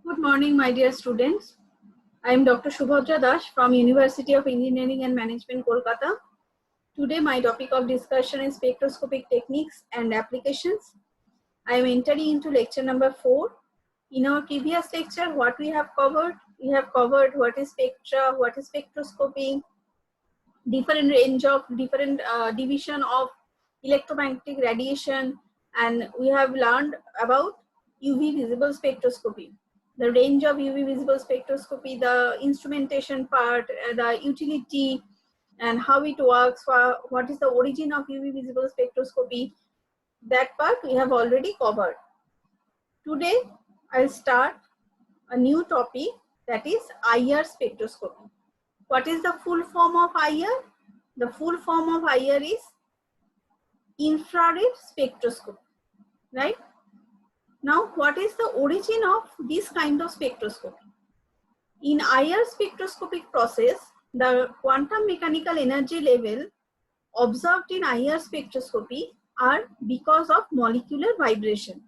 Good morning, my dear students. I am Dr. Subhadra Das from University of Engineering and Management, Kolkata. Today, my topic of discussion is spectroscopic techniques and applications. I am entering into lecture number 4. In our previous lecture, what we have covered what is spectra, what is spectroscopy, different range of different division of electromagnetic radiation, and we have learned about UV visible spectroscopy, the range of UV visible spectroscopy, the instrumentation part, the utility, and how it works, what is the origin of UV visible spectroscopy. That part we have already covered. Today I'll start a new topic, that is IR spectroscopy. What is the full form of IR? The full form of IR is infrared spectroscopy, right? Now, what is the origin of this kind of spectroscopy? In IR spectroscopic process, the quantum mechanical energy level observed in IR spectroscopy are because of molecular vibration.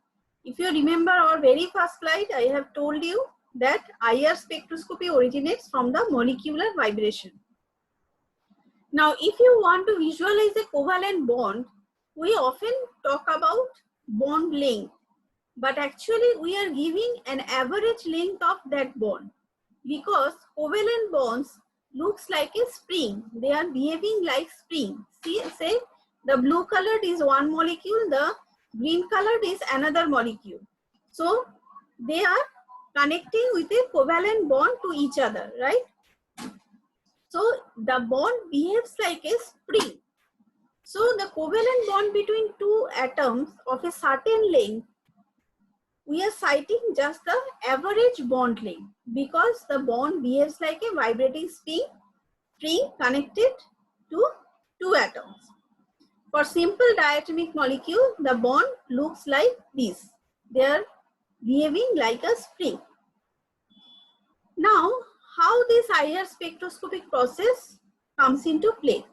If you remember our very first slide, I have told you that IR spectroscopy originates from the molecular vibration. Now, if you want to visualize a covalent bond, we often talk about bond length, but actually we are giving an average length of that bond, because covalent bonds looks like a spring. They are behaving like spring. See, say the blue colored is one molecule, the green colored is another molecule. So they are connecting with a covalent bond to each other, right? So the bond behaves like a spring. So the covalent bond between two atoms of a certain length, we are citing just the average bond length, because the bond behaves like a vibrating spring connected to two atoms. For simple diatomic molecule, the bond looks like this. They are behaving like a spring. Now, how this IR spectroscopic process comes into play?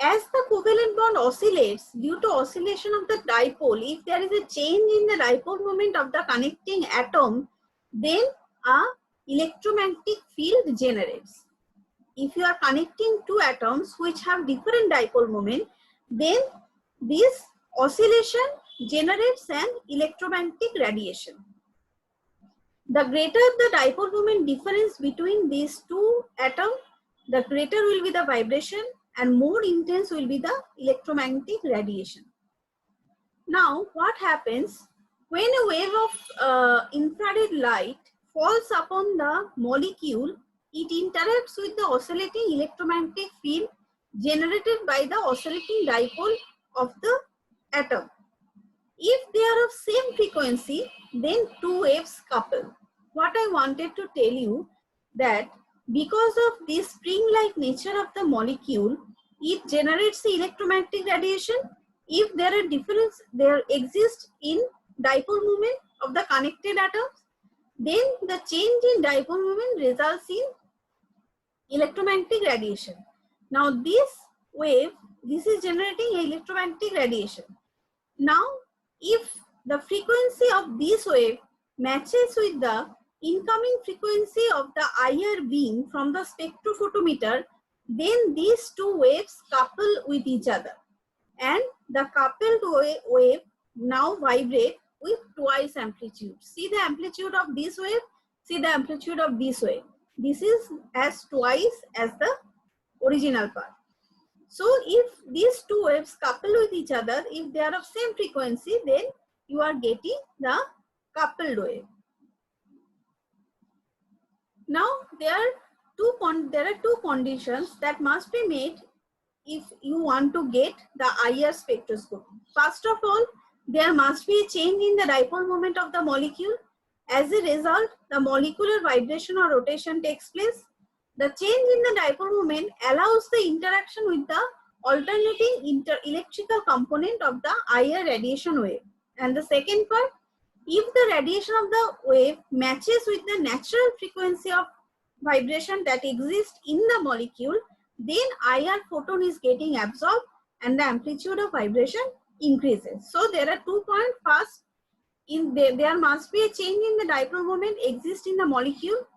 As the covalent bond oscillates, due to oscillation of the dipole, if there is a change in the dipole moment of the connecting atom, then a electromagnetic field generates. If you are connecting two atoms which have different dipole moment, then this oscillation generates an electromagnetic radiation. The greater the dipole moment difference between these two atoms, the greater will be the vibration and more intense will be the electromagnetic radiation. Now, what happens when a wave of infrared light falls upon the molecule? It interacts with the oscillating electromagnetic field generated by the oscillating dipole of the atom. If they are of same frequency, then two waves couple. What I wanted to tell you, that because of this spring-like nature of the molecule, it generates the electromagnetic radiation. If there are difference, there exists in dipole moment of the connected atoms, then the change in dipole moment results in electromagnetic radiation. Now this wave, this is generating electromagnetic radiation. Now, if the frequency of this wave matches with the incoming frequency of the IR beam from the spectrophotometer, then these two waves couple with each other, and the coupled wave now vibrate with twice amplitude. See the amplitude of this wave, see the amplitude of this wave. This is as twice as the original part. So if these two waves couple with each other, if they are of same frequency, then you are getting the coupled wave. Now there are two conditions that must be made if you want to get the IR spectroscopy. First of all, there must be a change in the dipole moment of the molecule. As a result, the molecular vibration or rotation takes place. The change in the dipole moment allows the interaction with the alternating electrical component of the IR radiation wave. And the second part, if the radiation of the wave matches with the natural frequency of vibration that exists in the molecule, then IR photon is getting absorbed and the amplitude of vibration increases. So there are 2 points. First, there must be a change in the dipole moment exist in the molecule.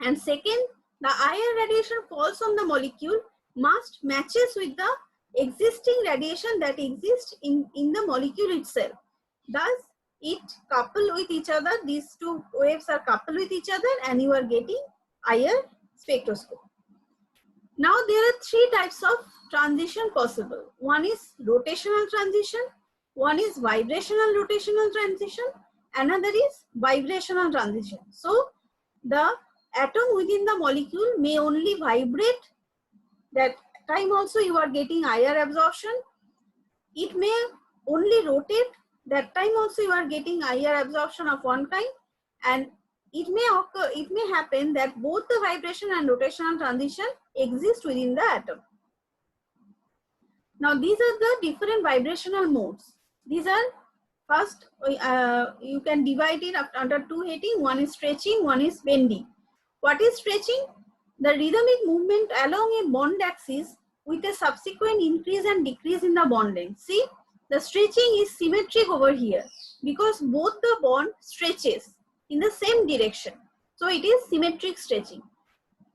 And second, the IR radiation falls on the molecule must matches with the existing radiation that exists in the molecule itself. Thus, it couple with each other. These two waves are coupled with each other, and you are getting IR spectroscopy. Now, there are three types of transition possible. One is rotational transition, one is vibrational rotational transition, another is vibrational transition. So, the atom within the molecule may only vibrate, that time also you are getting IR absorption. It may only rotate, that time also you are getting IR absorption of one kind, and it may occur, it may happen that both the vibration and rotational transition exist within the atom. Now these are the different vibrational modes. These are, first you can divide it under two heading. One is stretching, one is bending. What is stretching? The rhythmic movement along a bond axis with a subsequent increase and decrease in the bond length. See, the stretching is symmetric over here because both the bond stretches in the same direction. So it is symmetric stretching.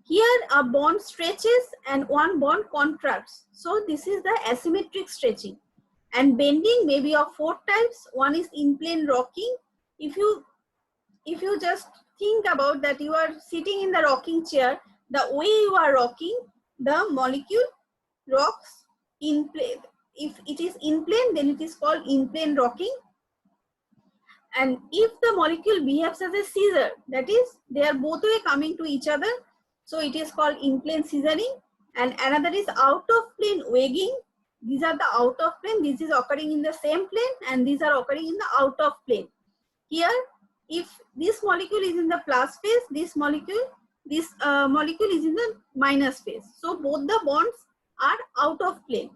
Here a bond stretches and one bond contracts. So this is the asymmetric stretching. And bending may be of four types. One is in plane rocking. If you just think about that, you are sitting in the rocking chair, the way you are rocking, the molecule rocks in plane. If it is in plane, then it is called in plane rocking. And if the molecule behaves as a scissor, that is, they are both way coming to each other, so it is called in plane scissoring. And another is out of plane wagging. These are the out of plane. This is occurring in the same plane, and these are occurring in the out of plane. Here, if this molecule is in the plus phase, this molecule is in the minus phase. So both the bonds are out of plane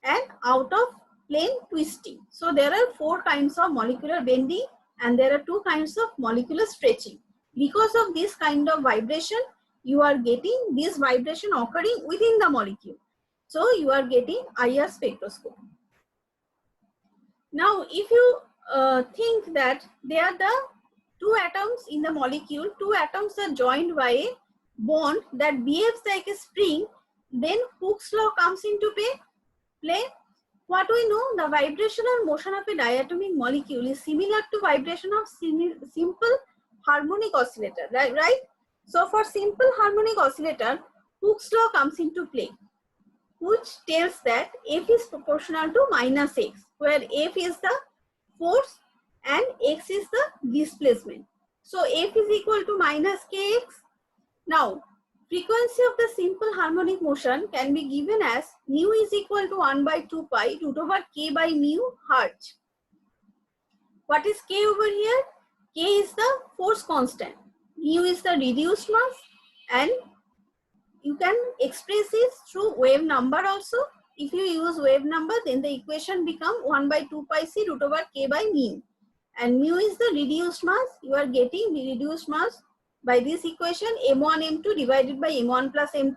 and out of plane twisting. So there are four kinds of molecular bending and there are two kinds of molecular stretching. Because of this kind of vibration, you are getting this vibration occurring within the molecule. So you are getting IR spectroscopy. Now, if you think that they are the two atoms in the molecule, two atoms are joined by a bond that behaves like a spring, then Hooke's law comes into play. What we know, the vibrational motion of a diatomic molecule is similar to vibration of simple harmonic oscillator, right? So for simple harmonic oscillator, Hooke's law comes into play, which tells that F is proportional to minus x, where F is the force and x is the displacement. So F is equal to minus kx. Now, frequency of the simple harmonic motion can be given as nu is equal to 1 by 2 pi root over k by mu hertz. What is k over here? K is the force constant. Mu is the reduced mass, and you can express this through wave number also. If you use wave number, then the equation become 1 by 2 pi c root over k by mu. And mu is the reduced mass. You are getting the reduced mass by this equation, m1 m2 divided by m1 plus m2.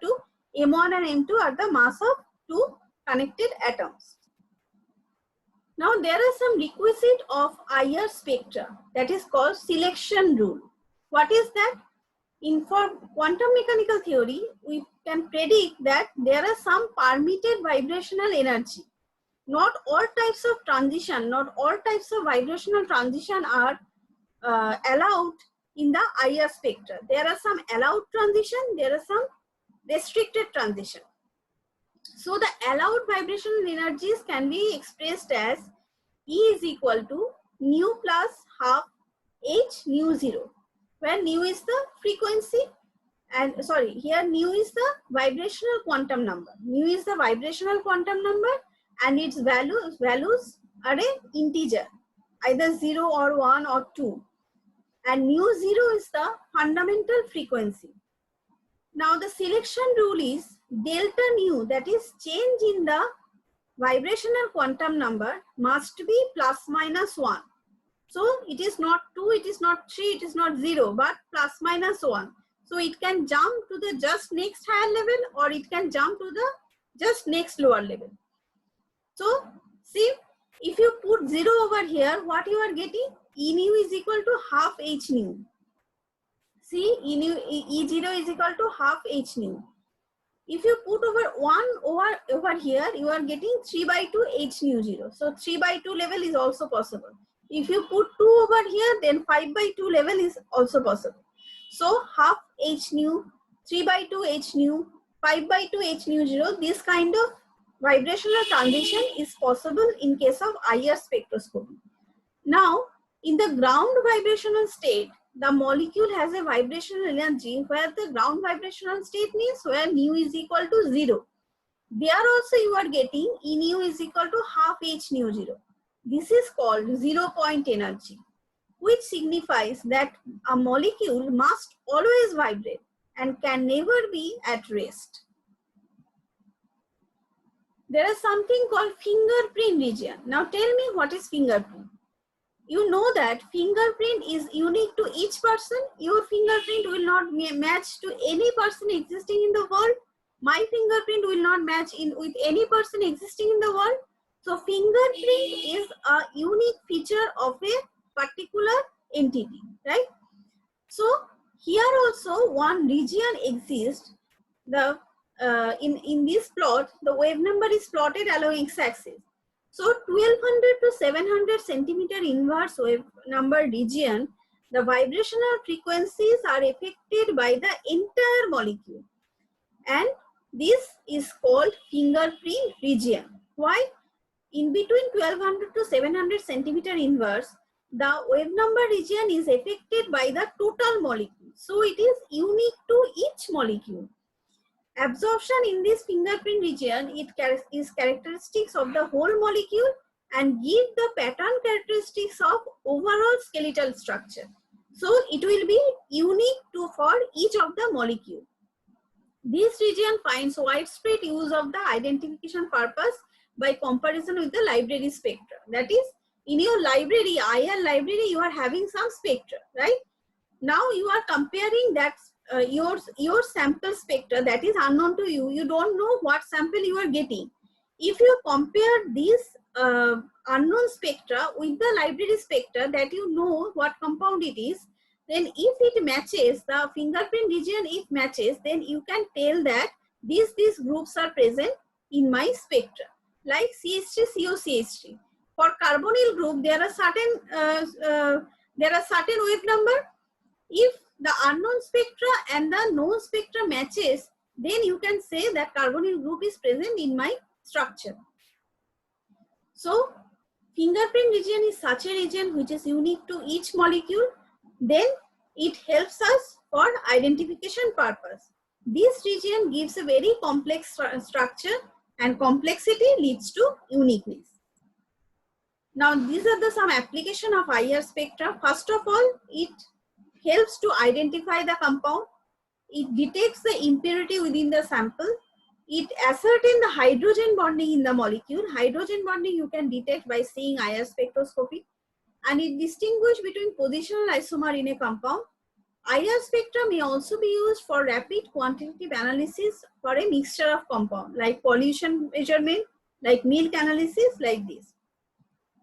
m1 and m2 are the mass of two connected atoms. Now there are some requisite of IR spectra, that is called selection rule. What is that? For quantum mechanical theory, we can predict that there are some permitted vibrational energy. Not all types of transition, not all types of vibrational transition are allowed in the IR spectra. There are some allowed transition, there are some restricted transition. So the allowed vibrational energies can be expressed as E is equal to nu plus half h nu 0, where nu is the frequency, and sorry, here nu is the vibrational quantum number. Nu is the vibrational quantum number and its values are an integer, either 0 or 1 or 2. And nu 0 is the fundamental frequency. Now the selection rule is delta nu, that is change in the vibrational quantum number, must be plus minus 1. So it is not 2, it is not 3, it is not 0, but plus minus 1. So it can jump to the just next higher level or it can jump to the just next lower level. So see, if you put 0 over here, what you are getting? E nu is equal to half H nu. See, E0 is equal to half H nu. If you put over 1 over here, you are getting 3 by 2 H nu 0. So 3 by 2 level is also possible. If you put 2 over here, then 5 by 2 level is also possible. So half H nu, 3 by 2 H nu, 5 by 2 H nu 0, this kind of vibrational transition is possible in case of IR spectroscopy. Now, in the ground vibrational state, the molecule has a vibrational energy where the ground vibrational state means where nu is equal to 0. There also you are getting E nu is equal to half H nu 0. This is called 0 point energy, which signifies that a molecule must always vibrate and can never be at rest. There is something called fingerprint region. Now tell me, what is fingerprint? You know that fingerprint is unique to each person. Your fingerprint will not match to any person existing in the world. My fingerprint will not match with any person existing in the world. So fingerprint is a unique feature of a particular entity, right? So here also one region exists. The in this plot, the wave number is plotted along x-axis. So 1200 to 700 centimeter inverse wave number region, the vibrational frequencies are affected by the entire molecule, and this is called fingerprint region. Why? In between 1200 to 700 centimeter inverse, the wave number region is affected by the total molecule. So it is unique to each molecule. Absorption in this fingerprint region, it is characteristics of the whole molecule and give the pattern characteristics of overall skeletal structure. So it will be unique for each of the molecule. This region finds widespread use of the identification purpose by comparison with the library spectra. That is, in your library, IR library, you are having some spectra, right? Now you are comparing that your sample spectra that is unknown to you. You don't know what sample you are getting. If you compare this unknown spectra with the library spectra that you know what compound it is, then if it matches the fingerprint region, if matches, then you can tell that these groups are present in my spectra, like CH3, CO, CH3. For carbonyl group, there are certain wave number. If the unknown spectra and the known spectra matches, then you can say that carbonyl group is present in my structure. So fingerprint region is such a region which is unique to each molecule. Then it helps us for identification purpose. This region gives a very complex structure, and complexity leads to uniqueness. Now these are some application of IR spectra. First of all, it helps to identify the compound. It detects the impurity within the sample. It ascertains the hydrogen bonding in the molecule. Hydrogen bonding you can detect by seeing IR spectroscopy. And it distinguishes between positional isomer in a compound. IR spectra may also be used for rapid quantitative analysis for a mixture of compound, like pollution measurement, like milk analysis, like this.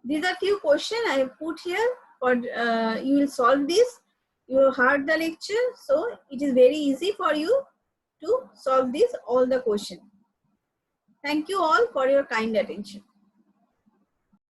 These are few questions I have put here, for you will solve this. You heard the lecture, so it is very easy for you to solve all the questions. Thank you all for your kind attention.